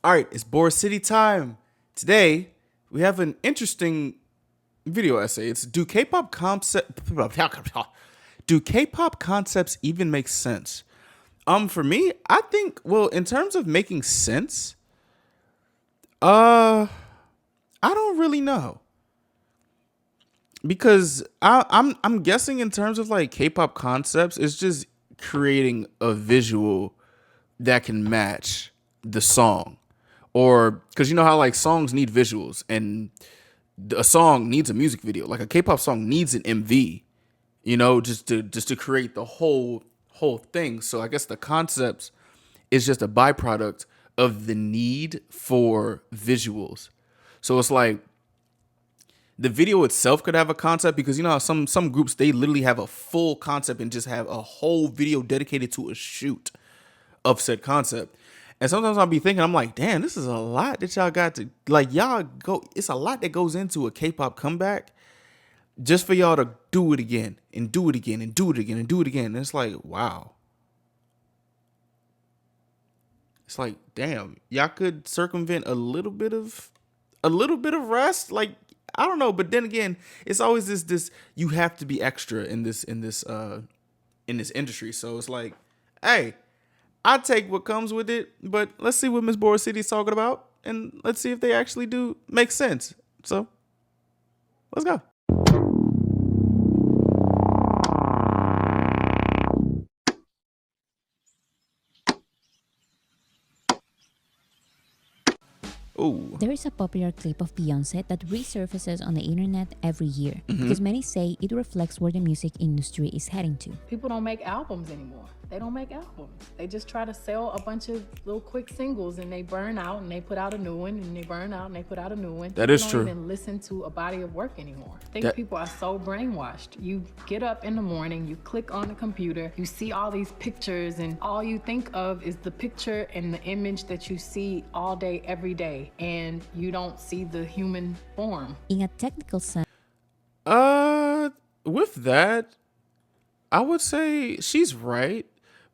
All right, it's Boris City time. Today, we have an interesting video essay. It's do K-pop concepts even make sense? For me, I think in terms of making sense, uh I don't really know. Because I'm guessing in terms of like K-pop concepts, it's just creating a visual that can match the song. Or because you know how like songs need visuals and a song needs a music video. Like a K-pop song needs an MV, just to create the whole thing. So I guess the concepts is just a byproduct of the need for visuals. So it's like the video itself could have a concept because you know how some groups they literally have a full concept and just have a whole video dedicated to a shoot of said concept. And sometimes I'll be thinking, I'm like, damn, this is a lot that y'all got to like y'all go. It's a lot that goes into a K-pop comeback just for y'all to do it again and do it again and do it again and do it again. And it's like, wow. It's like, damn, y'all could circumvent a little bit of rest. Like, I don't know, but then again, it's always this you have to be extra in this industry. So it's like, hey, I take what comes with it, but let's see what Miss Boris City is talking about, and let's see if they actually do make sense. So let's go. Ooh. There is a popular clip of Beyonce that resurfaces on the internet every year because many say it reflects where the music industry is heading to. People don't make albums anymore. They don't make albums. They just try to sell a bunch of little quick singles and they burn out and they put out a new one and they burn out and they put out a new one. That is People true. don't even listen to a body of work anymore. I think people are so brainwashed. You get up in the morning, you click on the computer, you see all these pictures and all you think of is the picture and the image that you see all day, every day. And you don't see the human form. In a technical sense, With that, I would say she's right.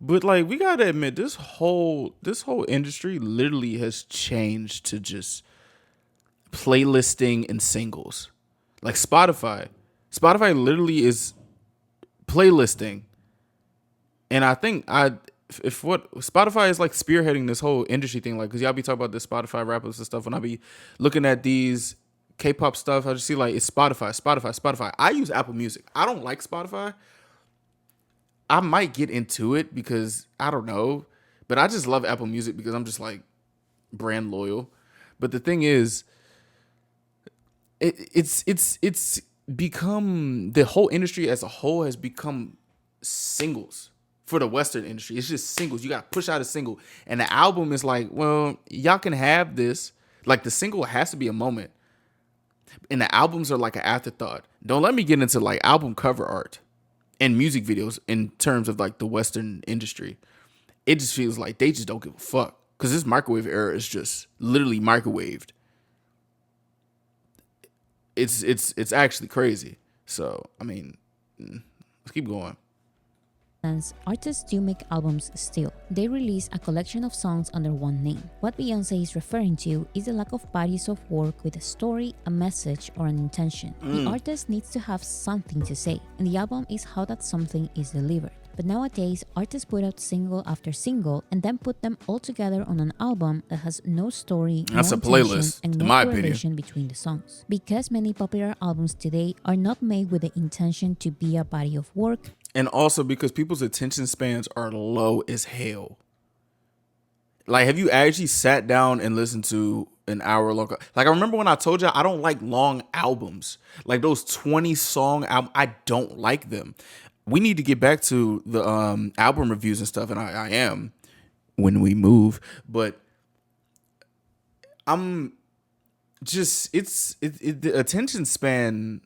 But like we gotta admit, this whole industry literally has changed to just playlisting and singles. Like Spotify. Spotify literally is playlisting. And I think if what Spotify is like spearheading this whole industry thing, like because y'all be talking about this Spotify rappers and stuff. When I be looking at these K-pop stuff, I just see like it's Spotify. I use Apple Music. I don't like Spotify. I might get into it because I don't know, but I just love Apple Music because I'm just like brand loyal. But the thing is, it's become the whole industry as a whole has become singles for the Western industry. It's just singles. You got to push out a single, and the album is like, well, y'all can have this. Like the single has to be a moment, and the albums are like an afterthought. Don't let me get into like album cover art and music videos in terms of like the Western industry. It just feels like they just don't give a fuck because this microwave era is just literally microwaved. It's actually crazy. So I mean, let's keep going. artists do make albums still. They release a collection of songs under one name. What Beyonce is referring to is the lack of bodies of work with a story, a message, or an intention. The artist needs to have something to say, and the album is how that something is delivered. But nowadays, artists put out single after single and then put them all together on an album that has no story, That's no a playlist, and in no my opinion. correlation between the songs. Because many popular albums today are not made with the intention to be a body of work, And also because people's attention spans are low as hell. Like, have you actually sat down and listened to an hour long? Like, I remember when I told you I don't like long albums. Like those 20-song albums, I don't like them. We need to get back to the album reviews and stuff, and I am when we move. But I'm just the attention span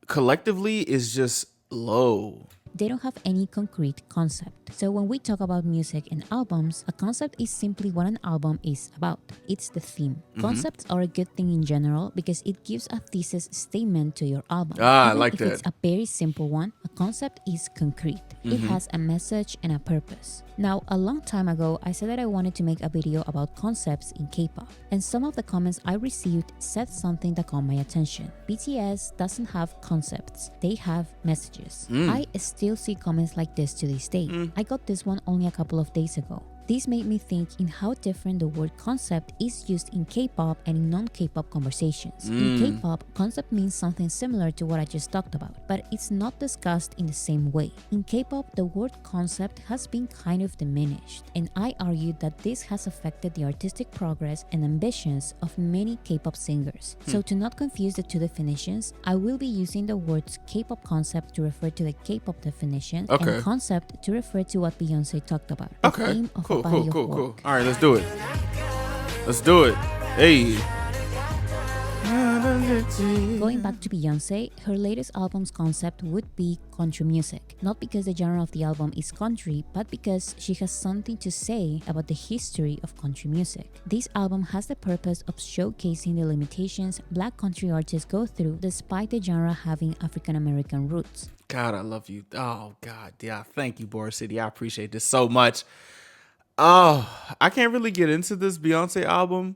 collectively is just low. they don't have any concrete concept. So when we talk about music and albums, a concept is simply what an album is about. It's the theme. Concepts are a good thing in general because it gives a thesis statement to your album. I Even like if that. it's a very simple one, a concept is concrete. It has a message and a purpose. Now, a long time ago, I said that I wanted to make a video about concepts in K-pop, and some of the comments I received said something that caught my attention. BTS doesn't have concepts, they have messages. I still see comments like this to this day. I got this one only a couple of days ago. This made me think in how different the word concept is used in K-pop and in non-K-pop conversations. In K-pop, concept means something similar to what I just talked about, but it's not discussed in the same way. In K-pop, the word concept has been kind of diminished, and I argued that this has affected the artistic progress and ambitions of many K-pop singers. So to not confuse the two definitions, I will be using the words K-pop concept to refer to the K-pop definition and concept to refer to what Beyonce talked about. The theme of a body of work. All right, let's do it. Let's do it. Hey. Going back to Beyonce, her latest album's concept would be country music. Not because the genre of the album is country, but because she has something to say about the history of country music. This album has the purpose of showcasing the limitations Black country artists go through despite the genre having African American roots. God, I love you. Oh, God. Yeah, thank you, Boris City. I appreciate this so much. Oh, I can't really get into this Beyonce album.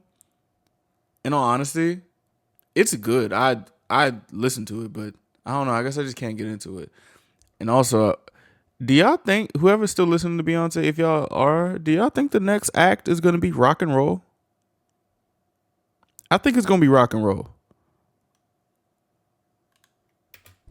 In all honesty, it's good. I listen to it, but I don't know. I guess I just can't get into it. And also, do y'all think, whoever's still listening to Beyonce, if y'all are, do y'all think the next act is going to be rock and roll? I think it's going to be rock and roll.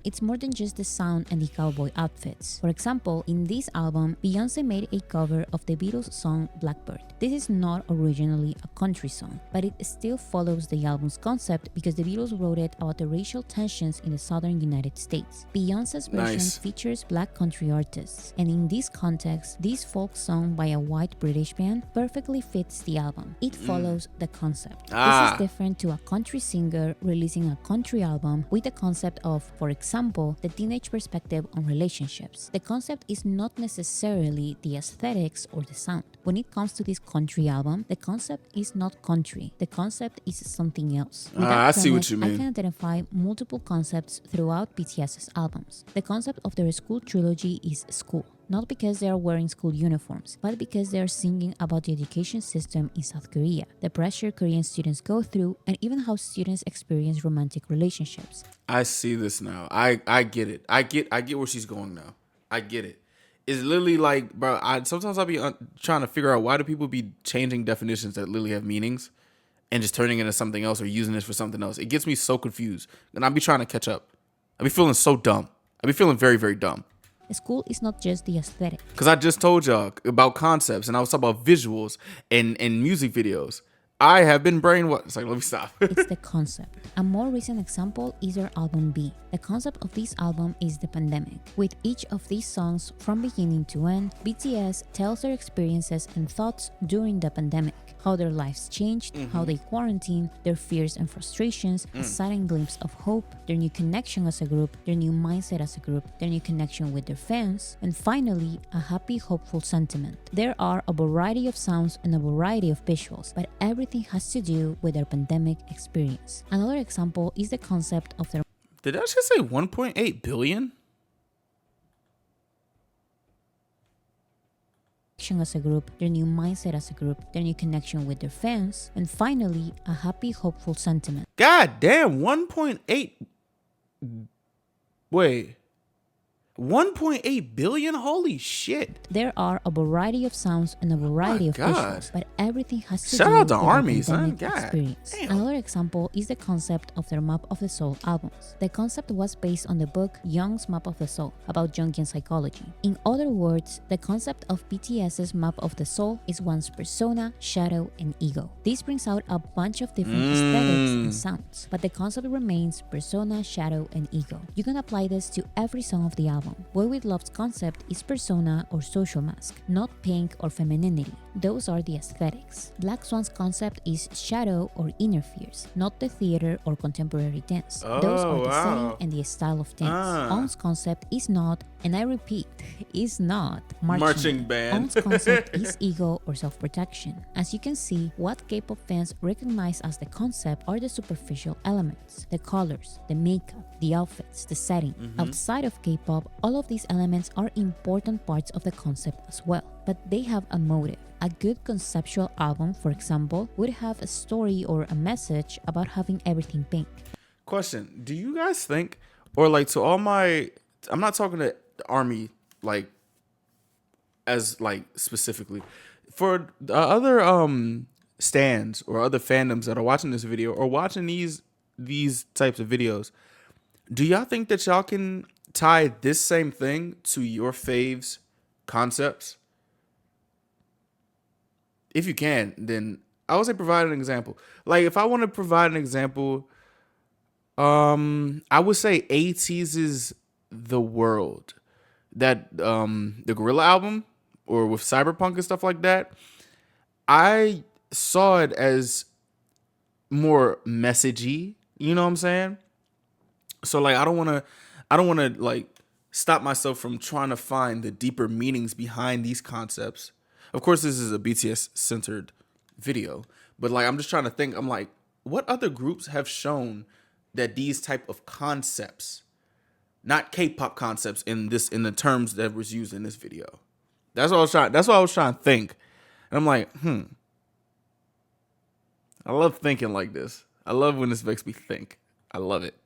It's more than just the sound and the cowboy outfits. For example, in this album, Beyonce made a cover of the Beatles song Blackbird. This is not originally a country song, but it still follows the album's concept because the Beatles wrote it about the racial tensions in the southern United States. Beyonce's version features Black country artists, and in this context, this folk song by a white British band perfectly fits the album. It follows the concept. This is different to a country singer releasing a country album with the concept of, for example, the teenage perspective on relationships. The concept is not necessarily the aesthetics or the sound. When it comes to this country album, the concept is not country. The concept is something else. I see what you mean. I can identify multiple concepts throughout BTS's albums. The concept of their school trilogy is school. Not because they are wearing school uniforms, but because they are singing about the education system in South Korea, the pressure Korean students go through, and even how students experience romantic relationships. I see this now. I get it. I get where she's going now. I get it. It's literally like, bro, sometimes I'll be trying to figure out why do people be changing definitions that literally have meanings and just turning it into something else or using this for something else. It gets me so confused. And I'll be trying to catch up. I'll be feeling so dumb. I'll be feeling very, very dumb. School is not just the aesthetic. Because I just told y'all about concepts and I was talking about visuals and music videos. I have been brainwashed. It's like, let me stop. It's the concept. A more recent example is their album B. The concept of this album is the pandemic. With each of these songs, from beginning to end, BTS tells their experiences and thoughts during the pandemic. How their lives changed, how they quarantined, their fears and frustrations, a sudden glimpse of hope, their new connection as a group, their new mindset as a group, their new connection with their fans, and finally, a happy, hopeful sentiment. There are a variety of sounds and a variety of visuals, but everything has to do with their pandemic experience. Another example is the concept of their Did I just say 1.8 billion? as a group, their new mindset as a group, their new connection with their fans, and finally, a happy, hopeful sentiment. God damn, 1.8. Wait. 1.8 billion? Holy shit. There are a variety of sounds and a variety of visuals, but everything has to Shout do out to with Army, the son. pandemic God experience. damn. Another example is the concept of their Map of the Soul albums. The concept was based on the book Young's Map of the Soul about Jungian psychology. In other words, the concept of BTS's Map of the Soul is one's persona, shadow, and ego. This brings out a bunch of different aesthetics and sounds, but the concept remains persona, shadow, and ego. You can apply this to every song of the album. album. Boy With Love's concept is persona or social mask, not pink or femininity. Those are the aesthetics. Black Swan's concept is shadow or inner fears, not the theater or contemporary dance. Those are the setting and the style of dance. On's concept is not, and I repeat, is not marching band. On's concept is ego or self-protection. As you can see, what K-pop fans recognize as the concept are the superficial elements, the colors, the makeup, the outfits, the setting. Outside of K-pop, all of these elements are important parts of the concept as well, but they have a motive. A good conceptual album, for example, would have a story or a message about having everything pink. Question, do you guys think, or like to all my, I'm not talking to the ARMY like as like specifically, for the other stands or other fandoms that are watching this video or watching these types of videos, do y'all think that y'all can tie this same thing to your faves concepts? If you can, then I would say provide an example. Like if I want to provide an example, I would say ATEEZ's The World. That the Gorilla album or with Cyberpunk and stuff like that, I saw it as more messagey, you know what I'm saying? So like I don't want to like stop myself from trying to find the deeper meanings behind these concepts. Of course, this is a BTS centered video, but like I'm just trying to think. I'm like, what other groups have shown that these type of concepts, not K-pop concepts in the terms that was used in this video? That's what I was trying to think. And I'm like, I love thinking like this. I love when this makes me think. I love it.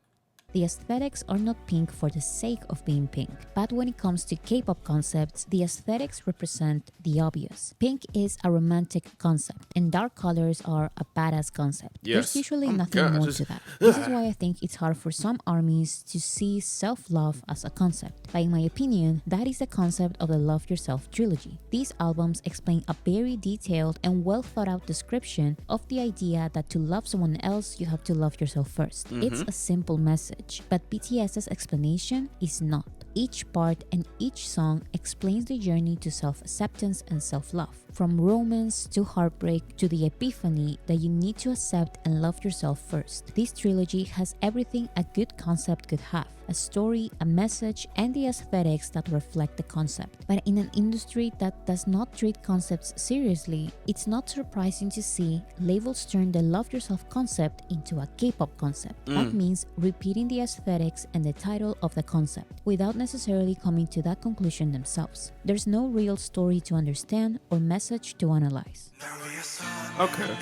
The aesthetics are not pink for the sake of being pink, but when it comes to K-pop concepts, the aesthetics represent the obvious. Pink is a romantic concept, and dark colors are a badass concept. Yes. There's usually nothing more to that. This is why I think it's hard for some armies to see self-love as a concept. But in my opinion, that is the concept of the Love Yourself trilogy. These albums explain a very detailed and well thought out description of the idea that to love someone else, you have to love yourself first. It's a simple message. But BTS's explanation is not. Each part and each song explains the journey to self-acceptance and self-love. From romance to heartbreak to the epiphany that you need to accept and love yourself first. This trilogy has everything a good concept could have. A story, a message, and the aesthetics that reflect the concept. But in an industry that does not treat concepts seriously, it's not surprising to see labels turn the Love Yourself concept into a K-pop concept. That means repeating the aesthetics and the title of the concept, without necessarily coming to that conclusion themselves. There's no real story to understand or message to analyze. Okay.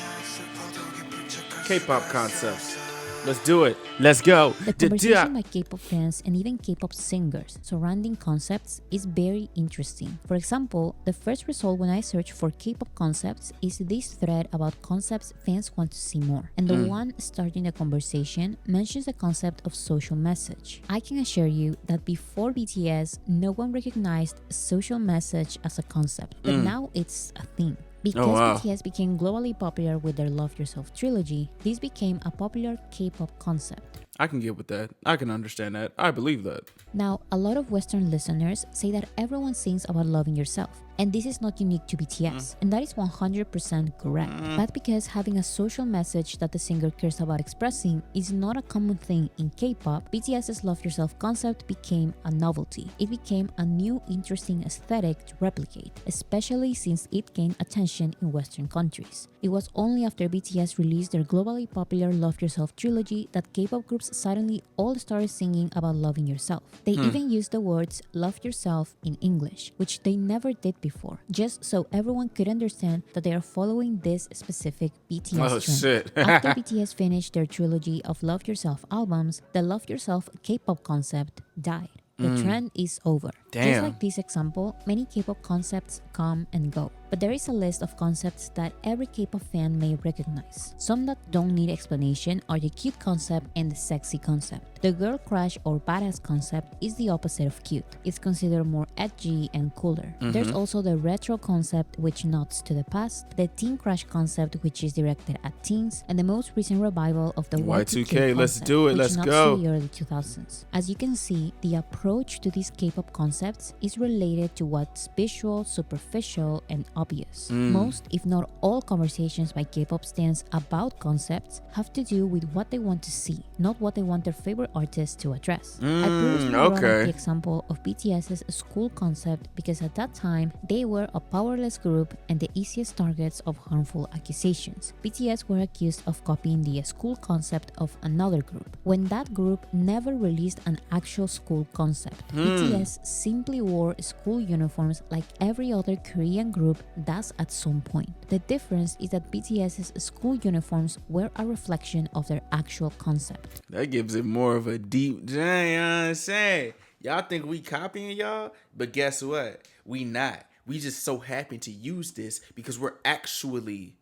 K-pop concepts. Let's do it. Let's go. The conversation by K-pop fans and even K-pop singers surrounding concepts is very interesting. For example, the first result when I search for K-pop concepts is this thread about concepts fans want to see more. And the one starting the conversation mentions the concept of social message. I can assure you that before BTS, no one recognized a social message as a concept, but now it's a thing. Because BTS became globally popular with their Love Yourself trilogy, this became a popular K-pop concept. I can get with that. I can understand that. I believe that. Now, a lot of Western listeners say that everyone sings about loving yourself. And this is not unique to BTS, and that is 100% correct. But because having a social message that the singer cares about expressing is not a common thing in K-pop, BTS's Love Yourself concept became a novelty. It became a new interesting aesthetic to replicate, especially since it gained attention in Western countries. It was only after BTS released their globally popular Love Yourself trilogy that K-pop groups suddenly all started singing about loving yourself. They even used the words love yourself in English, which they never did before, just so everyone could understand that they are following this specific BTS trend. Shit. After BTS finished their trilogy of Love Yourself albums, the Love Yourself K-pop concept died. The trend is over. Just like this example, many K-pop concepts come and go. But there is a list of concepts that every K-pop fan may recognize. Some that don't need explanation are the cute concept and the sexy concept. The girl crush or badass concept is the opposite of cute. It's considered more edgy and cooler. There's also the retro concept, which nods to the past, the teen crush concept, which is directed at teens, and the most recent revival of the Y2K let's concept, do it, which let's nods go. to the early 2000s. As you can see, the approach to these K-pop concepts is related to what's visual, superficial, and obvious. Most, if not all, conversations by K-pop stans about concepts have to do with what they want to see, not what they want their favorite artists to address. I previously brought up the example of BTS's school concept because at that time, they were a powerless group and the easiest targets of harmful accusations. BTS were accused of copying the school concept of another group, when that group never released an actual school concept. BTS simply wore school uniforms like every other Korean group does at some point. The difference is that BTS's school uniforms were a reflection of their actual concept. That gives it more of a deep, you know what I'm saying? Y'all think we copying y'all? But guess what? We not. We just so happen to use this because we're actually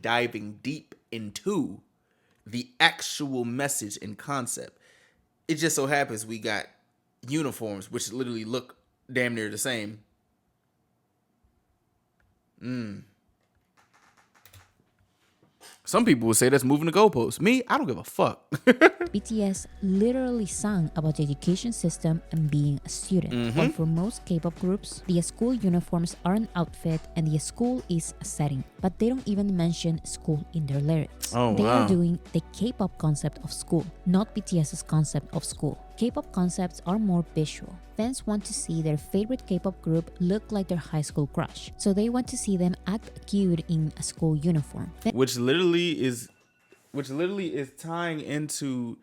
diving deep into the actual message and concept. It just so happens we got uniforms which literally look damn near the same. Some people would say that's moving the goalposts. Me, I don't give a fuck. BTS literally sang about the education system and being a student. While for most K-pop groups, the school uniforms are an outfit and the school is a setting. But they don't even mention school in their lyrics. They are doing the K-pop concept of school, not BTS's concept of school. K-pop concepts are more visual. Fans want to see their favorite K-pop group look like their high school crush, so they want to see them act cute in a school uniform. Which literally is tying into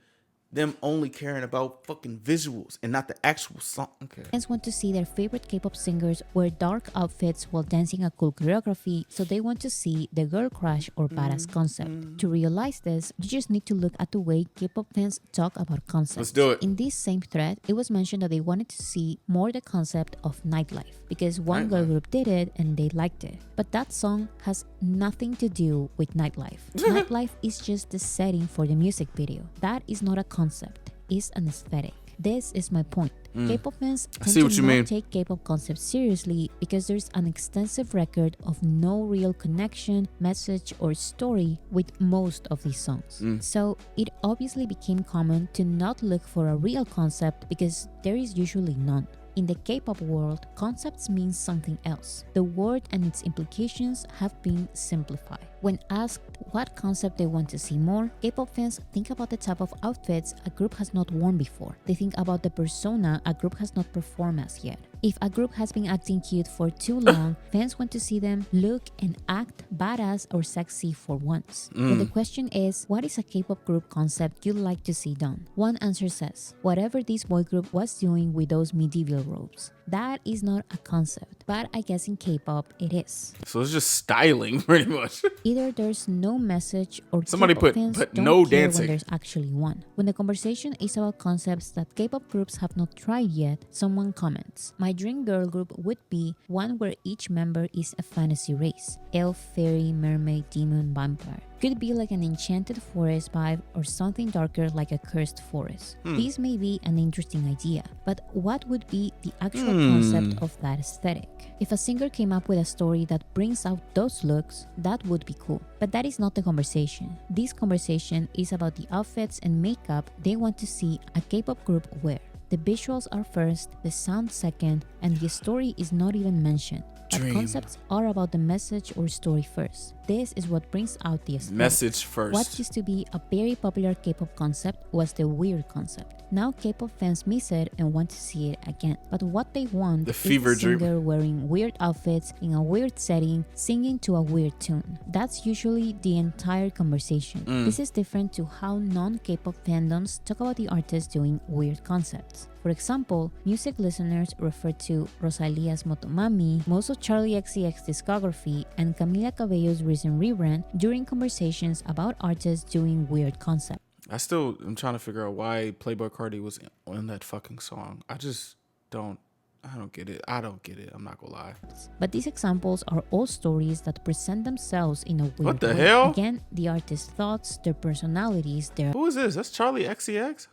them only caring about fucking visuals and not the actual song. Okay. Fans want to see their favorite K-pop singers wear dark outfits while dancing a cool choreography, so they want to see the girl crush or badass concept. To realize this, you just need to look at the way K-pop fans talk about concepts. Let's do it. In this same thread, it was mentioned that they wanted to see more the concept of nightlife because one girl group did it and they liked it. But that song has nothing to do with nightlife. Nightlife is just the setting for the music video. That is not a concept, it's an aesthetic. This is my point. K-pop fans tend to not take K-pop concepts seriously because there's an extensive record of no real connection, message, or story with most of these songs. So it obviously became common to not look for a real concept because there is usually none. In the K-pop world, concepts mean something else. The word and its implications have been simplified. When asked what concept they want to see more, K-pop fans think about the type of outfits a group has not worn before. They think about the persona a group has not performed as yet. If a group has been acting cute for too long, fans want to see them look and act badass or sexy for once. But the question is, what is a K-pop group concept you'd like to see done? One answer says, whatever this boy group was doing with those medieval robes. That is not a concept, but I guess in K-pop it is. So it's just styling, pretty much. Either there's no message or somebody K-pop fans put don't no care dancing. when there's actually one. When the conversation is about concepts that K-pop groups have not tried yet, someone comments, my dream girl group would be one where each member is a fantasy race. Elf, fairy, mermaid, demon, vampire. Could be like an enchanted forest vibe or something darker like a cursed forest. This may be an interesting idea, but what would be the actual concept of that aesthetic? If a singer came up with a story that brings out those looks, that would be cool. But that is not the conversation. This conversation is about the outfits and makeup they want to see a K-pop group wear. The visuals are first, the sound second, and the story is not even mentioned. But concepts are about the message or story first. This is what brings out the aesthetic. Message first. What used to be a very popular K-pop concept was the weird concept. Now K-pop fans miss it and want to see it again. But what they want is a singer wearing weird outfits in a weird setting, singing to a weird tune. That's usually the entire conversation. This is different to how non-K-pop fandoms talk about the artist doing weird concepts. For example, music listeners refer to Rosalia's Motomami, most of Charli XCX's discography, and Camila Cabello's recent rebrand during conversations about artists doing weird concepts. I'm trying to figure out why Playboi Carti was on that fucking song. I just don't I don't get it. I don't get it. I'm not gonna lie. But these examples are all stories that present themselves in a weird What the way. hell? Again, the artist's thoughts, their personalities, their Who is this? That's Charlie XCX?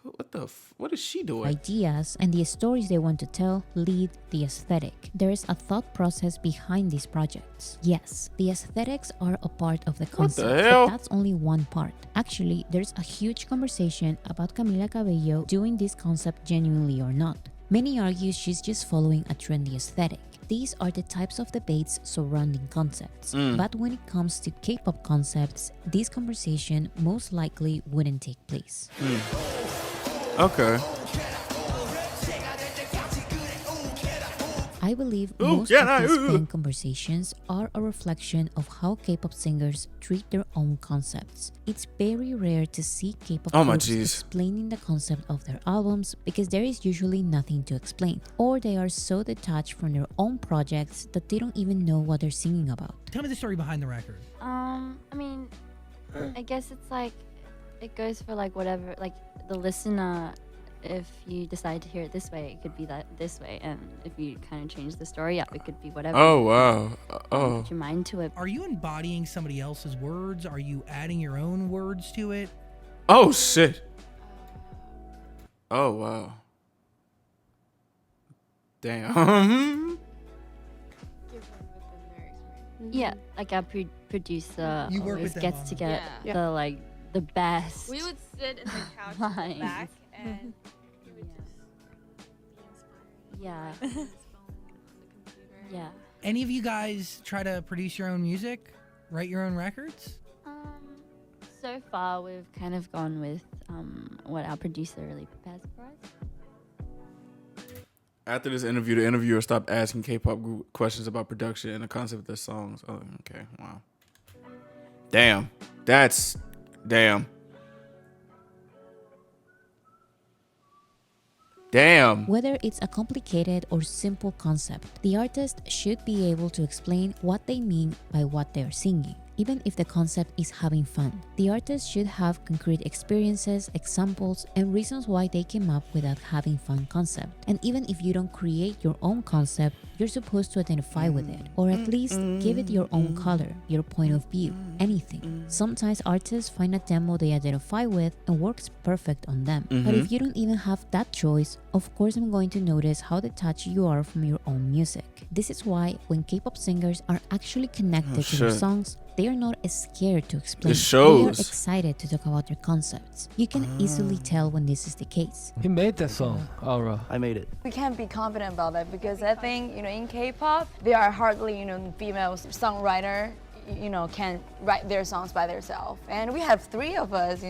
What is she doing? ideas, and the stories they want to tell lead the aesthetic. There is a thought process behind these projects. Yes, the aesthetics are a part of the concept, hell? but that's only one part. Actually, there's a huge conversation about Camila Cabello doing this concept genuinely or not. Many argue she's just following a trendy aesthetic. These are the types of debates surrounding concepts. But when it comes to K-pop concepts, this conversation most likely wouldn't take place. Okay. I believe Ooh, most yeah, of these ooh. fan conversations are a reflection of how K-pop singers treat their own concepts. It's very rare to see K-pop Oh my groups jeez. explaining the concept of their albums because there is usually nothing to explain, or they are so detached from their own projects that they don't even know what they're singing about. Tell me the story behind the record. I mean, I guess it's like it goes for like whatever, like the listener. If you decide to hear it this way, it could be that this way, and if you kind of change the story up, it could be whatever. Oh wow. Oh. Put your mind to it. Are you embodying somebody else's words? Are you adding your own words to it? Oh shit. Oh wow. Damn. Yeah, like our producer You work always with them gets on to it. get Yeah. the like the best. We would sit in the couch in the Lines. back and he would just be Yeah, inspiring on his phone, on the computer. yeah. Any of you guys try to produce your own music? Write your own records? So far we've kind of gone with what our producer really prepares for us. After this interview, the interviewer stopped asking K-pop group questions about production and the concept of their songs. Oh, okay. Wow. Damn. That's damn. Damn. Whether it's a complicated or simple concept, the artist should be able to explain what they mean by what they're singing. Even if the concept is having fun, the artist should have concrete experiences, examples, and reasons why they came up with that having fun concept. And even if you don't create your own concept, you're supposed to identify with it, or at least give it your own color, your point of view, anything. Sometimes artists find a demo they identify with and works perfect on them. But if you don't even have that choice, of course I'm going to notice how detached you are from your own music. This is why when K-pop singers are actually connected to their shit. songs, they are not scared to explain. It shows. They are excited to talk about their concepts. You can easily tell when this is the case. He made that song, Aura. I made it. We can't be confident about that because I think, in K-pop, there are hardly, female songwriter, can write their songs by themselves. And we have three of us,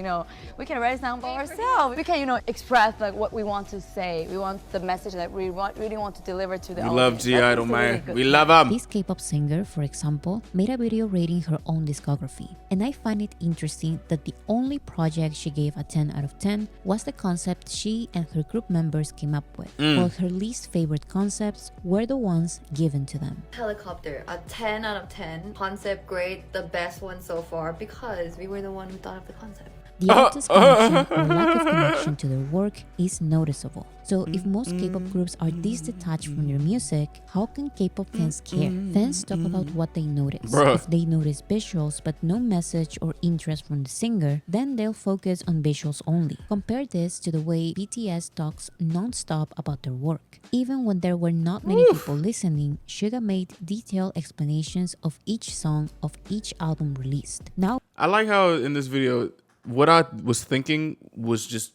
we can write a song by ourselves. We can, express like what we want to say. We want the message that we really want to deliver to the We audience. love G That Idol, is a really man. good We thing. love them. This K-pop singer, for example, made a video rating her own discography. And I find it interesting that the only project she gave a 10 out of 10 was the concept she and her group members came up with, while her least favorite concepts were the ones given to them. Helicopter, a 10 out of 10. Concept great, the best one so far because we were the one who thought of the concept. The artist's connection or lack of connection to their work is noticeable. So if most K-pop groups are this detached from their music, how can K-pop fans care? Fans talk about what they notice. Bruh. If they notice visuals but no message or interest from the singer, then they'll focus on visuals only. Compare this to the way BTS talks non-stop about their work. Even when there were not many people listening, Suga made detailed explanations of each song of each album released. Now I like how in this video, what I was thinking was just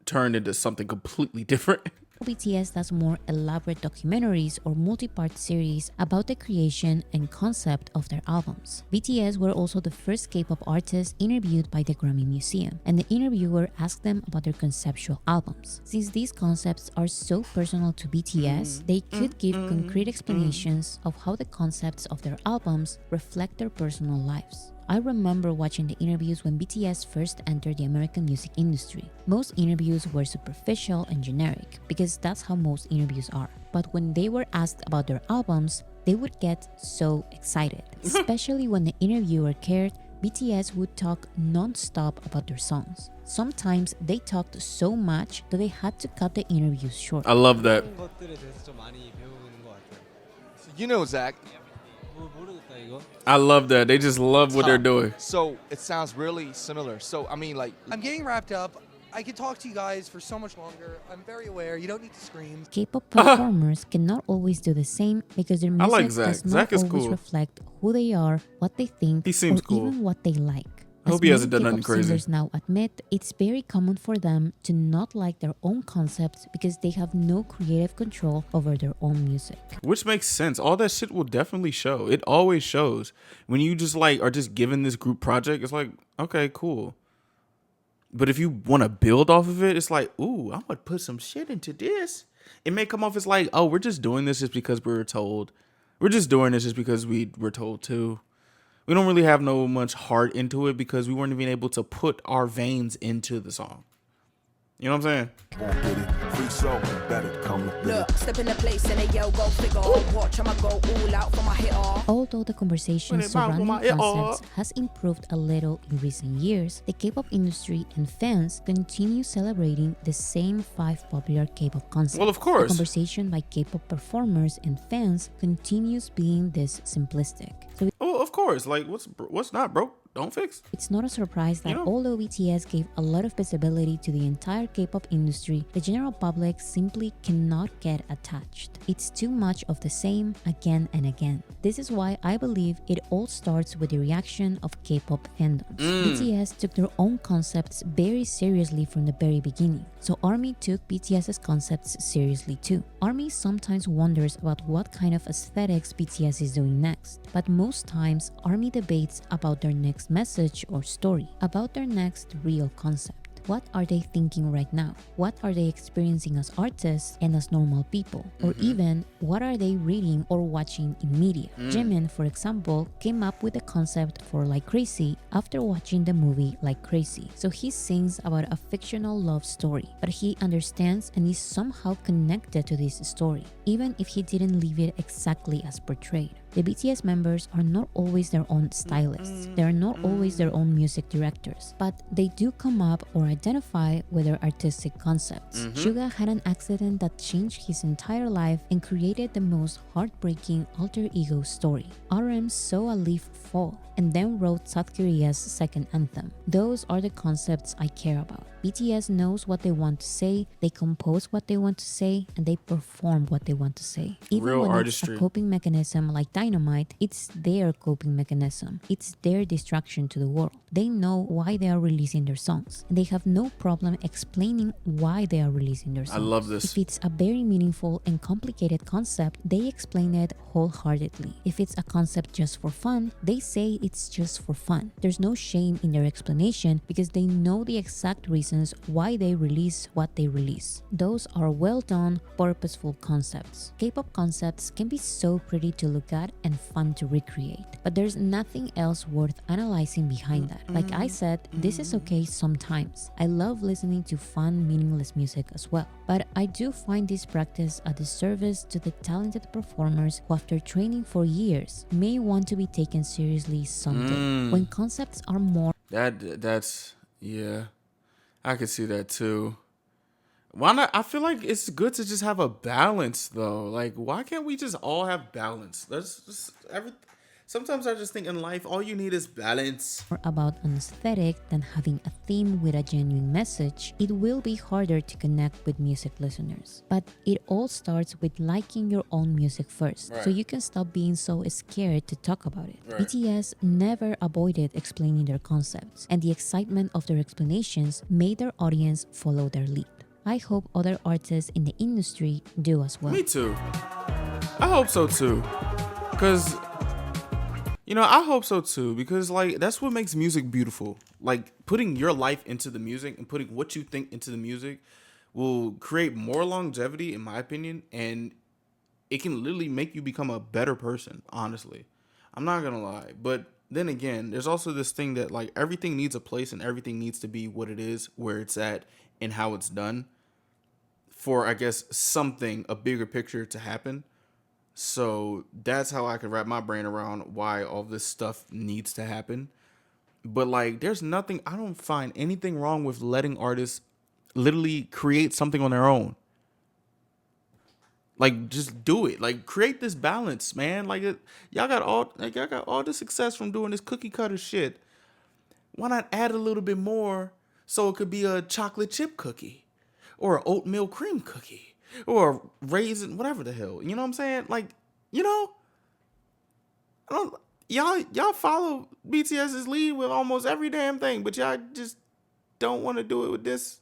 turned into something completely different. BTS does more elaborate documentaries or multi-part series about the creation and concept of their albums. BTS were also the first K-pop artists interviewed by the Grammy Museum, and the interviewer asked them about their conceptual albums. Since these concepts are so personal to BTS, they could give concrete explanations of how the concepts of their albums reflect their personal lives. I remember watching the interviews when BTS first entered the American music industry. Most interviews were superficial and generic because that's how most interviews are. But when they were asked about their albums, they would get so excited. Especially when the interviewer cared, BTS would talk non-stop about their songs. Sometimes they talked so much that they had to cut the interviews short. I love that. 것들에 대해서 좀 많이 배우고 You know, Zach. 모르겠다 이거. I love that. They just love what they're doing. So it sounds really similar. So I mean, like, I'm getting wrapped up. I could talk to you guys for so much longer. I'm very aware. You don't need to scream. K-pop performers cannot always do the same because their I music like Zach. does not Zach is always cool. reflect who they are, what they think, He seems or cool. even what they like. I hope As he hasn't many done nothing K-pop crazy. singers now admit, it's very common for them to not like their own concepts because they have no creative control over their own music. Which makes sense. All that shit will definitely show. It always shows. When you just like are just given this group project, it's like, okay, cool. But if you want to build off of it, it's like, ooh, I'm going to put some shit into this. It may come off as like, oh, we're just doing this just because we were told. We're just doing this just because we were told to. We don't really have no much heart into it because we weren't even able to put our veins into the song. You know what I'm saying? Look, step in the place and they yell, go figure. Watch, I'ma go all out for my hit off. Although the conversation surrounding concepts has improved a little in recent years, the K-pop industry and fans continue celebrating the same 5 popular K-pop concepts. Well, of course. The conversation by K-pop performers and fans continues being this simplistic. So Oh, of course. Like, what's not broke? Don't fix. it's not a surprise that You know. although BTS gave a lot of visibility to the entire K-pop industry, the general public simply cannot get attached. It's too much of the same again and again. This is why I believe it all starts with the reaction of K-pop fandoms. BTS took their own concepts very seriously from the very beginning, so ARMY took BTS's concepts seriously too. ARMY sometimes wonders about what kind of aesthetics BTS is doing next, but most times ARMY debates about their next message or story, about their next real concept. What are they thinking right now? What are they experiencing as artists and as normal people? Or even, what are they reading or watching in media? Jimin, for example, came up with the concept for Like Crazy after watching the movie Like Crazy. So he sings about a fictional love story, but he understands and is somehow connected to this story, even if he didn't live it exactly as portrayed. The BTS members are not always their own stylists. They are not always their own music directors, but they do come up or identify with their artistic concepts. Suga had an accident that changed his entire life and created the most heartbreaking alter ego story. RM saw a leaf fall and then wrote South Korea's second anthem. Those are the concepts I care about. BTS knows what they want to say, they compose what they want to say, and they perform what they want to say. Even Real when artistry. it's a coping mechanism like Dynamite, it's their coping mechanism. It's their distraction to the world. They know why they are releasing their songs, and they have no problem explaining why they are releasing their songs. I love this. If it's a very meaningful and complicated concept, they explain it wholeheartedly. If it's a concept just for fun, they say it's just for fun. There's no shame in their explanation because they know the exact reasons why they release what they release. Those are well done, purposeful concepts. K-pop concepts can be so pretty to look at and fun to recreate, but there's nothing else worth analyzing behind that. Like I said, this is okay sometimes. I love listening to fun, meaningless music as well, but I do find this practice a disservice to the talented performers who, after training for years, may want to be taken seriously someday. When concepts are more That's yeah. I could see that too. Why not? I feel like it's good to just have a balance though. Like, why can't we just all have balance? Let's just sometimes I just think in life all you need is balance. about an aesthetic than having a theme with a genuine message, it will be harder to connect with music listeners. But it all starts with liking your own music first, so you can stop being so scared to talk about it. BTS never avoided explaining their concepts, and the excitement of their explanations made their audience follow their lead. I hope other artists in the industry do as well. Me too. I hope so too. Cause I hope so too, because like that's what makes music beautiful. Like putting your life into the music and putting what you think into the music will create more longevity, in my opinion, and it can literally make you become a better person, honestly. I'm not gonna lie. But then again, there's also this thing that like everything needs a place and everything needs to be what it is, where it's at, and how it's done for, I guess, something, a bigger picture to happen. So that's how I can wrap my brain around why all this stuff needs to happen. But like, I don't find anything wrong with letting artists literally create something on their own. Like, just do it. Like, create this balance, man. Like, y'all got all the success from doing this cookie cutter shit. Why not add a little bit more so it could be a chocolate chip cookie, or an oatmeal cream cookie, or a raisin, whatever the hell. You know what I'm saying? Like, you know, I don't. Y'all follow BTS's lead with almost every damn thing, but y'all just don't want to do it with this.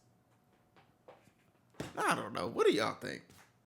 I don't know. What do y'all think?